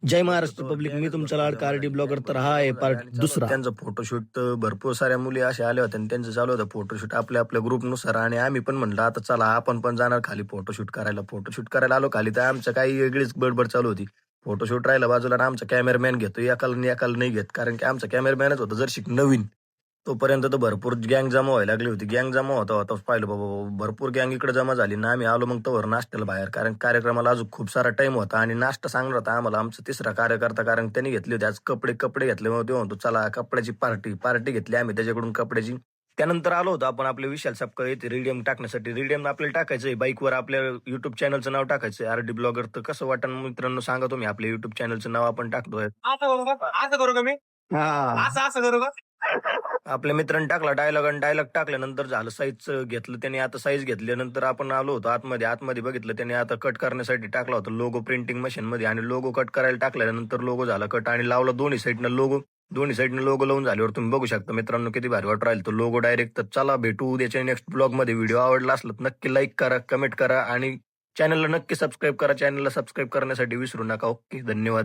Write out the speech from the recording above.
जय Maharashtra public, मी तुमचा लाडका RD blogger. तर हा आहे पार्ट दुसरा. त्यांचं फोटोशूट भरपूर साऱ्या मुली अशा आल्या होत्या आणि त्यांचं चालू होतं फोटोशूट आपल्या आपल्या ग्रुपनुसार. आणि आम्ही पण म्हणलं आता चला आपण पण जाणार खाली फोटोशूट करायला आलो खाली. तर आमचं काही वेगळीच बडबड चालू होती. फोटोशूट राहिला बाजूला आणि आमचा कॅमेरामॅन घेतो एकाला नाही घेत, कारण की आमचा कॅमेरामॅनच होता जर शिक नवीन. तोपर्यंत तर भरपूर गँग जमा व्हायला लागली होती. गँग जमा होता पाहिलं बाबा भरपूर गँग इकडे जमा झाली ना. आम्ही आलो मग तवर नाश्त्याला बाहेर, कारण कार्यक्रमाला अजून खूप सारा टाइम होता आणि नाश्ता सांगणार होता आम्हाला आमचा तिसरा कार्यकर्ता, कारण त्यांनी घेतले होते आज कपडे घेतले. मग ते म्हणतो चला कपड्याची पार्टी घेतली आम्ही त्याच्याकडून कपड्याची. त्यानंतर आलो होतो आपण आपल्या विशाल सपकाळ येथे रिडीएम टाकण्यासाठी. रिडीएम आपल्याला टाकायचंय बाईकवर, आपल्या युट्यूब चॅनलचं नाव टाकायचंय आरडी ब्लॉगर. तर कसं वाटण मित्रांनो सांगा तुम्ही, आपल्या युट्यूब चॅनलचं नाव आपण टाकतोय. असं करू का मी? असं करू का? आपल्या मित्रांनी टाकला डायलॉग टाकल्यानंतर झालं साईज घेतलं त्याने. आता साईज घेतल्यानंतर आपण आलो होतो आतमध्ये बघितलं त्याने आता कट करण्यासाठी टाकला होता लोगो प्रिंटिंग मशीन मध्ये. आणि लोगो कट करायला टाकल्यानंतर लोगो झाला कट आणि लावला दोन्ही साईडनं लोगो लावून झाल्यावर तुम्ही बघू शकता मित्रांनो किती भारी वाट राहील तो लोगो डायरेक्ट. तर चला भेटू उद्याच्या नेक्स्ट ब्लॉग मध्ये. व्हिडिओ आवडला असला तर नक्की लाईक करा, कमेंट करा आणि चॅनलला नक्की सबस्क्राईब करा. चॅनलला सबस्क्राईब करण्यासाठी विसरू नका. ओके, धन्यवाद.